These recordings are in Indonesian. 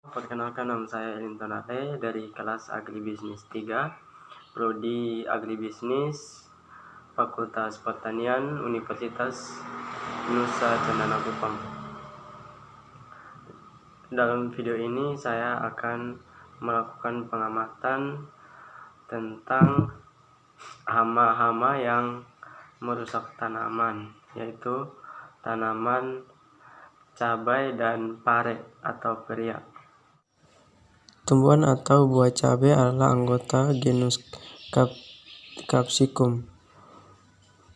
Perkenalkan, nama saya Elinton Ale dari kelas Agribisnis 3, Prodi Agribisnis, Fakultas Pertanian, Universitas Nusa Cendana Kupang. Dalam video ini saya akan melakukan pengamatan tentang hama-hama yang merusak tanaman, yaitu tanaman cabai dan pare atau peria. Tumbuhan atau buah cabai adalah anggota genus Capsicum.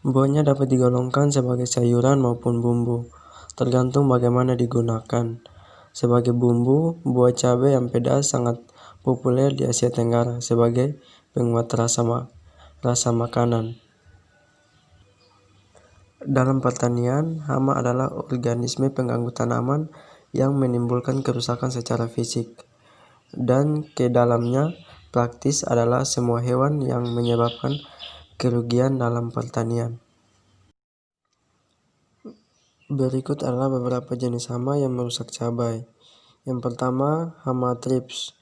Buahnya dapat digolongkan sebagai sayuran maupun bumbu, tergantung bagaimana digunakan. Sebagai bumbu, buah cabai yang pedas sangat populer di Asia Tenggara sebagai penguat rasa makanan. Dalam pertanian, hama adalah organisme pengganggu tanaman yang menimbulkan kerusakan secara fisik. Dan ke dalamnya praktis adalah semua hewan yang menyebabkan kerugian dalam pertanian. Berikut adalah beberapa jenis hama yang merusak cabai. Yang pertama, hama thrips.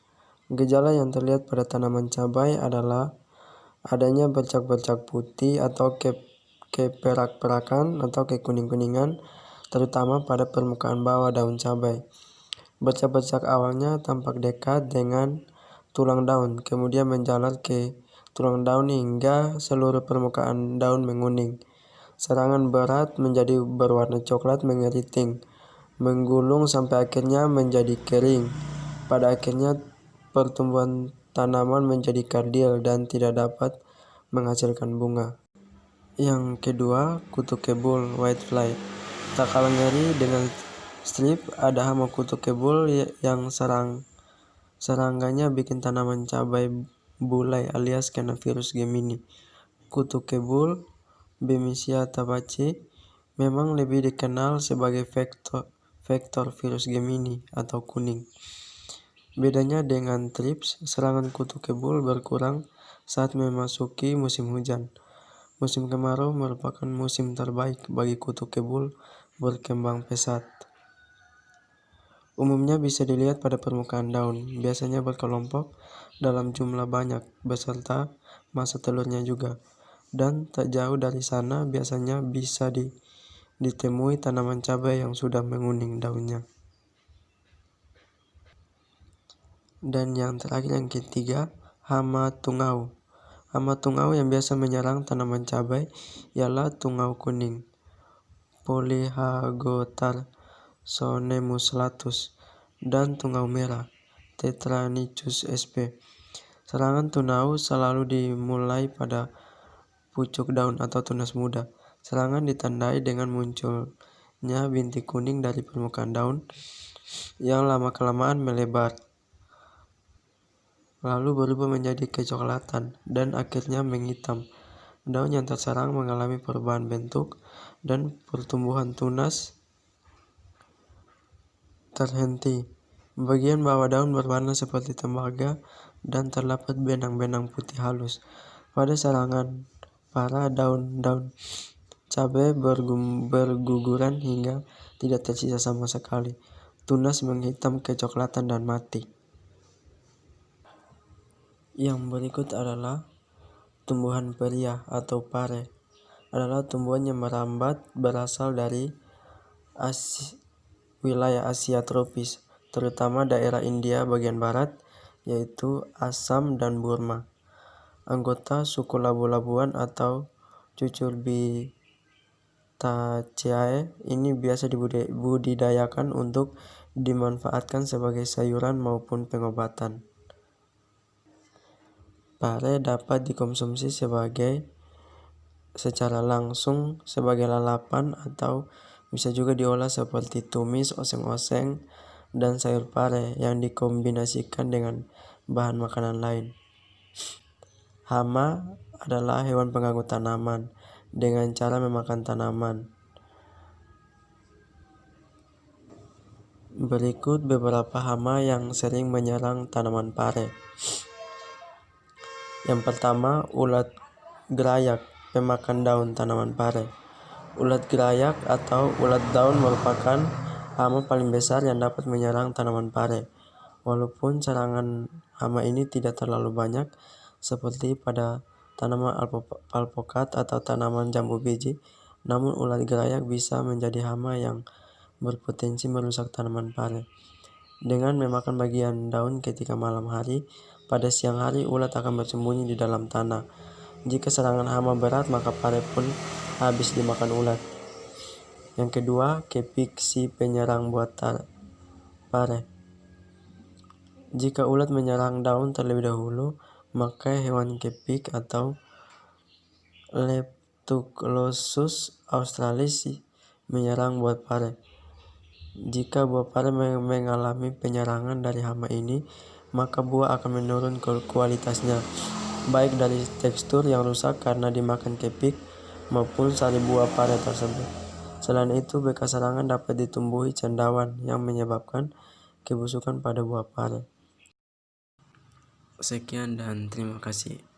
Gejala yang terlihat pada tanaman cabai adalah adanya bercak-bercak putih atau keperak-perakan atau kekuning-kuningan, terutama pada permukaan bawah daun cabai. Bercak-bercak awalnya tampak dekat dengan tulang daun, kemudian menjalar ke tulang daun hingga seluruh permukaan daun menguning. Serangan berat menjadi berwarna coklat mengeriting, menggulung sampai akhirnya menjadi kering. Pada akhirnya pertumbuhan tanaman menjadi kerdil dan tidak dapat menghasilkan bunga. Yang kedua, kutu kebul whitefly. Tak kalah ngeri dengan strip, ada hama kutu kebul yang serangannya bikin tanaman cabai bulai alias kena virus Gemini. Kutu kebul Bemisia tabaci memang lebih dikenal sebagai vektor virus Gemini atau kuning. Bedanya dengan thrips, serangan kutu kebul berkurang saat memasuki musim hujan. Musim kemarau merupakan musim terbaik bagi kutu kebul berkembang pesat. Umumnya bisa dilihat pada permukaan daun, biasanya berkelompok dalam jumlah banyak, beserta masa telurnya juga. Dan tak jauh dari sana biasanya bisa ditemui tanaman cabai yang sudah menguning daunnya. Dan yang terakhir, yang ketiga, hama tungau. Hama tungau yang biasa menyerang tanaman cabai ialah tungau kuning, Polyhagotarsonemus latus, dan tungau merah, Tetranychus sp. Serangan tungau selalu dimulai pada pucuk daun atau tunas muda. Serangan ditandai dengan munculnya bintik kuning dari permukaan daun yang lama-kelamaan melebar, lalu berubah menjadi kecoklatan dan akhirnya menghitam. Daun yang terserang mengalami perubahan bentuk dan pertumbuhan tunas terhenti. Bagian bawah daun berwarna seperti tembaga dan terdapat benang-benang putih halus. Pada serangan parah, daun-daun cabai berguguran hingga tidak tersisa sama sekali. Tunas menghitam kecoklatan dan mati. Yang berikut adalah tumbuhan peria atau pare. Adalah tumbuhan yang merambat berasal dari wilayah Asia tropis, terutama daerah India bagian barat, yaitu Assam dan Burma. Anggota suku labu-labuan atau Cucurbitaceae ini biasa dibudidayakan untuk dimanfaatkan sebagai sayuran maupun pengobatan. Pare dapat dikonsumsi secara langsung sebagai lalapan atau bisa juga diolah seperti tumis, oseng-oseng, dan sayur pare yang dikombinasikan dengan bahan makanan lain. Hama adalah hewan pengganggu tanaman dengan cara memakan tanaman. Berikut beberapa hama yang sering menyerang tanaman pare. Yang pertama, ulat gerayak, pemakan daun tanaman pare. Ulat gerayak atau ulat daun merupakan hama paling besar yang dapat menyerang tanaman pare. Walaupun serangan hama ini tidak terlalu banyak seperti pada tanaman alpokat atau tanaman jambu biji, namun ulat gerayak bisa menjadi hama yang berpotensi merusak tanaman pare. Dengan memakan bagian daun ketika malam hari, pada siang hari ulat akan bersembunyi di dalam tanah. Jika serangan hama berat, maka pare pun habis dimakan ulat. Yang kedua, kepik si penyerang buah pare. Jika ulat menyerang daun terlebih dahulu, maka hewan kepik atau Leptoglossus australis menyerang buah pare. Jika buah pare mengalami penyerangan dari hama ini, maka buah akan menurun kualitasnya, baik dari tekstur yang rusak karena dimakan kepik maupun sari buah pare tersebut. Selain itu, bekas serangan dapat ditumbuhi cendawan yang menyebabkan kebusukan pada buah pare. Sekian dan terima kasih.